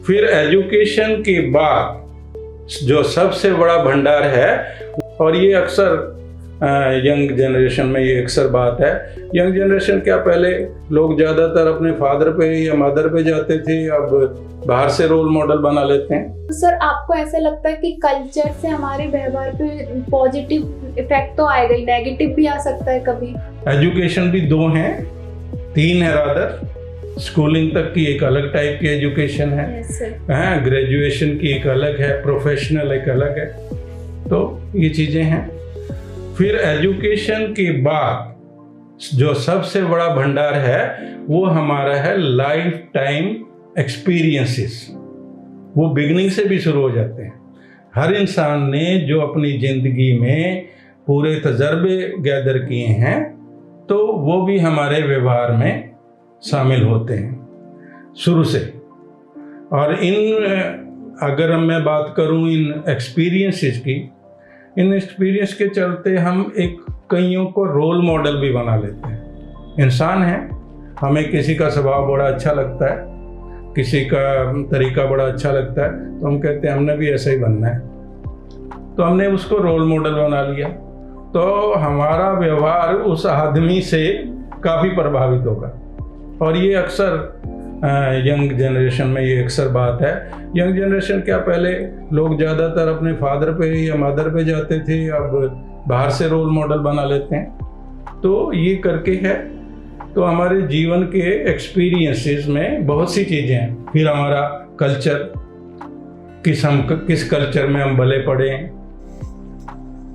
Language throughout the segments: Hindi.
फिर एजुकेशन के बाद जो सबसे बड़ा भंडार है, और ये अक्सर यंग जनरेशन में ये अक्सर बात है, यंग जनरेशन क्या पहले लोग ज़्यादातर अपने फादर पे या मदर पे जाते थे, अब बाहर से रोल मॉडल बना लेते हैं। तो सर आपको ऐसा लगता है कि कल्चर से हमारे व्यवहार पे पॉजिटिव इफेक्ट तो आएगा ही, नेगेटिव भी आ सकता है कभी? एजुकेशन भी दो हैं, तीन है रादर। स्कूलिंग तक की एक अलग टाइप की एजुकेशन है, ग्रेजुएशन की एक अलग है, प्रोफेशनल एक अलग है। तो ये चीज़ें हैं। फिर एजुकेशन के बाद जो सबसे बड़ा भंडार है वो हमारा है लाइफ टाइम एक्सपीरियंसेस। वो बिगनिंग से भी शुरू हो जाते हैं। हर इंसान ने जो अपनी ज़िंदगी में पूरे तजर्बे गैदर किए हैं तो वो भी हमारे व्यवहार में शामिल होते हैं शुरू से। और अगर मैं बात करूं इन एक्सपीरियंसेस की, इन एक्सपीरियंस के चलते हम कईयों को रोल मॉडल भी बना लेते हैं। इंसान है, हमें किसी का स्वभाव बड़ा अच्छा लगता है, किसी का तरीका बड़ा अच्छा लगता है, तो हम कहते हैं हमने भी ऐसा ही बनना है, तो हमने उसको रोल मॉडल बना लिया। तो हमारा व्यवहार उस आदमी से काफ़ी प्रभावित होगा। और ये अक्सर यंग जनरेशन में ये अक्सर बात है। यंग जनरेशन क्या पहले लोग ज़्यादातर अपने फादर पे या मदर पे जाते थे, अब बाहर से रोल मॉडल बना लेते हैं। तो ये करके है, तो हमारे जीवन के एक्सपीरियंसेस में बहुत सी चीज़ें हैं। फिर हमारा कल्चर, किस कल्चर में हम भले पड़े हैं।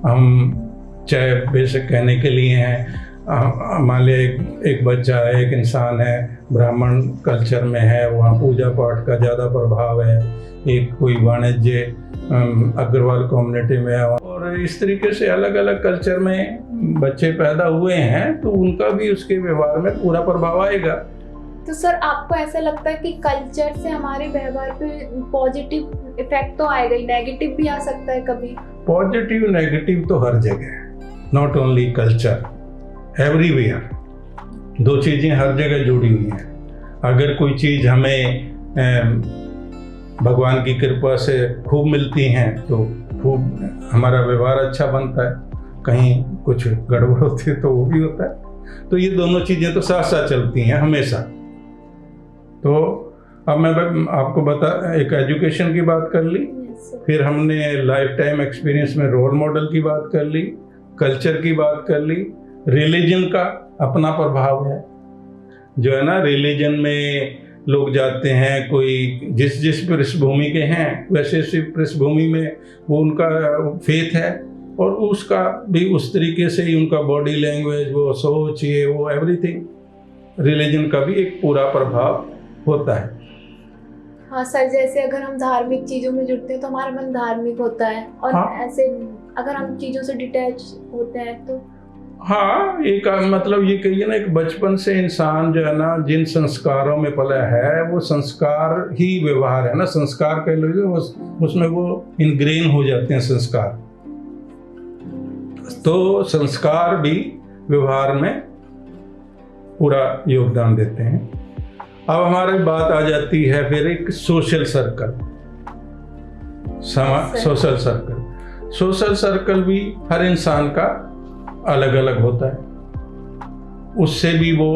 हम चाहे बेशक कहने के लिए हैं, मान लिया एक बच्चा है, एक इंसान है, ब्राह्मण कल्चर में है, वहाँ पूजा पाठ का ज़्यादा प्रभाव है। एक कोई वाणिज्य अग्रवाल कम्युनिटी में है, और इस तरीके से अलग अलग कल्चर में बच्चे पैदा हुए हैं, तो उनका भी उसके व्यवहार में पूरा प्रभाव आएगा। तो सर आपको ऐसा लगता है कि कल्चर से हमारे व्यवहार पे पॉजिटिव इफेक्ट तो आएगा ही, नेगेटिव भी आ सकता है कभी? पॉजिटिव नेगेटिव तो हर जगह है, नॉट ओनली कल्चर, एवरीवेयर। दो चीज़ें हर जगह जुड़ी हुई हैं। अगर कोई चीज़ हमें भगवान की कृपा से खूब मिलती हैं तो खूब हमारा व्यवहार अच्छा बनता है, कहीं कुछ गड़बड़ होती है तो वो भी होता है। तो ये दोनों चीज़ें तो साथ साथ चलती हैं हमेशा। तो अब मैं आपको एक एजुकेशन की बात कर ली, फिर हमने लाइफ टाइम एक्सपीरियंस में रोल मॉडल की बात कर ली, कल्चर की बात कर ली, रिलीजन का अपना प्रभाव है। जो है ना, रिलीजन में लोग जाते हैं, कोई जिस पृष्ठभूमि के हैं वैसे पृष्ठभूमि में वो उनका फेथ है, और उसका भी उस तरीके से ही उनका बॉडी लैंग्वेज, वो सोच, ये वो एवरीथिंग, रिलीजन का भी एक पूरा प्रभाव होता है। हाँ सर, जैसे अगर हम धार्मिक चीज़ों में जुड़ते हैं तो हमारा मन धार्मिक होता है, और ऐसे अगर हम चीज़ों से डिटैच होते हैं तो हाँ, एक मतलब ये कहिए ना, एक बचपन से इंसान जो है ना जिन संस्कारों में पला है वो संस्कार ही व्यवहार है ना, संस्कार कह लीजिए, उसमें वो इनग्रेन हो जाते हैं संस्कार। तो संस्कार भी व्यवहार में पूरा योगदान देते हैं। अब हमारी बात आ जाती है फिर एक सोशल सर्कल। सोशल सर्कल भी हर इंसान का अलग अलग होता है, उससे भी वो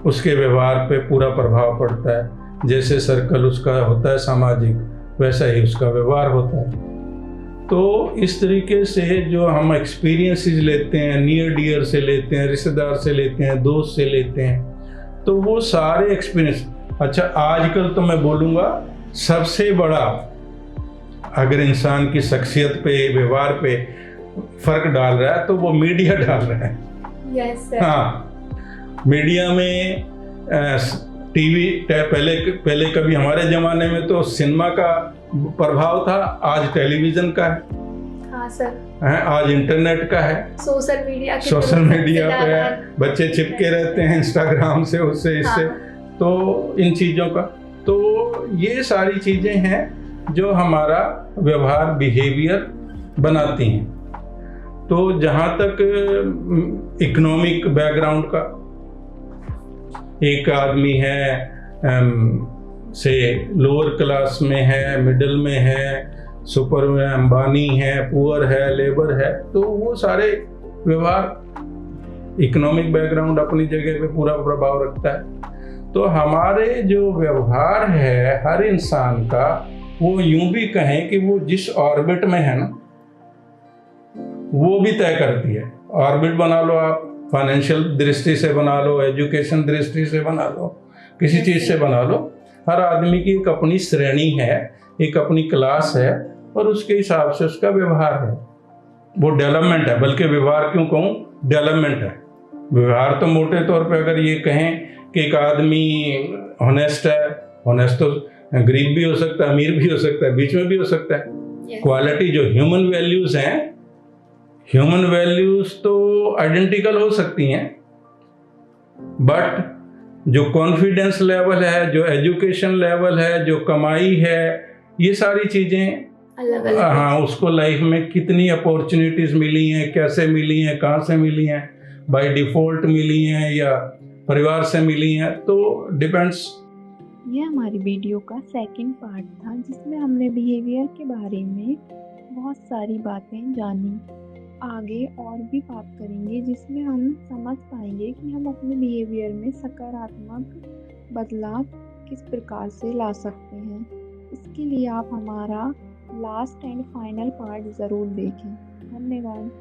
उसके व्यवहार पे पूरा प्रभाव पड़ता है। जैसे सर्कल उसका होता है सामाजिक, वैसा ही उसका व्यवहार होता है। तो इस तरीके से जो हम एक्सपीरियंसेस लेते हैं, नियर डियर से लेते हैं, रिश्तेदार से लेते हैं, दोस्त से लेते हैं, तो वो सारे एक्सपीरियंस। अच्छा, आजकल तो मैं बोलूँगा सबसे बड़ा अगर इंसान की शख्सियत पे, व्यवहार पे फर्क डाल रहा है तो वो मीडिया डाल रहा है। Yes sir. हाँ, मीडिया में टीवी पहले कभी हमारे ज़माने में तो सिनेमा का प्रभाव था, आज टेलीविज़न का है। हाँ सर। आज इंटरनेट का है, सोशल मीडिया पे है, बच्चे चिपके रहते हैं इंस्टाग्राम से, उससे इससे। तो इन चीज़ों का, तो ये सारी चीज़ें हैं जो हमारा व्यवहार, बिहेवियर बनाती हैं। तो जहाँ तक इकोनॉमिक बैकग्राउंड का, एक आदमी है से लोअर क्लास में है, मिडिल में है, सुपर में अंबानी है, पुअर है, लेबर है, तो वो सारे व्यवहार, इकोनॉमिक बैकग्राउंड अपनी जगह पे पूरा प्रभाव रखता है। तो हमारे जो व्यवहार है हर इंसान का, वो यूं भी कहें कि वो जिस ऑर्बिट में है ना, वो भी तय करती है। ऑर्बिट बना लो आप, फाइनेंशियल दृष्टि से बना लो, एजुकेशन दृष्टि से बना लो, किसी चीज़ से बना लो, हर आदमी की एक अपनी श्रेणी है, एक अपनी क्लास है, और उसके हिसाब से उसका व्यवहार है, वो डेवलपमेंट है। बल्कि व्यवहार क्यों कहूँ, डेवलपमेंट है। व्यवहार तो मोटे तौर पे अगर ये कहें कि एक आदमी ऑनेस्ट है, ऑनेस्ट तो गरीब भी हो सकता है, अमीर भी हो सकता है, बीच में भी हो सकता है। क्वालिटी जो ह्यूमन वैल्यूज हैं, ह्यूमन वैल्यूज तो आइडेंटिकल हो सकती हैं, बट जो कॉन्फिडेंस लेवल है, जो एजुकेशन लेवल है, जो कमाई है, ये सारी चीज़ें अलग अलग। हाँ, उसको लाइफ में कितनी अपॉर्चुनिटीज़ मिली हैं, कैसे मिली हैं, कहाँ से मिली हैं, बाय डिफ़ॉल्ट मिली हैं या परिवार से मिली हैं, तो डिपेंड्स। यह हमारी वीडियो का सेकंड पार्ट था, जिसमें हमने बिहेवियर के बारे में बहुत सारी बातें जानी। आगे और भी बात करेंगे, जिसमें हम समझ पाएंगे कि हम अपने बिहेवियर में सकारात्मक बदलाव किस प्रकार से ला सकते हैं। इसके लिए आप हमारा लास्ट एंड फाइनल पार्ट ज़रूर देखें। धन्यवाद।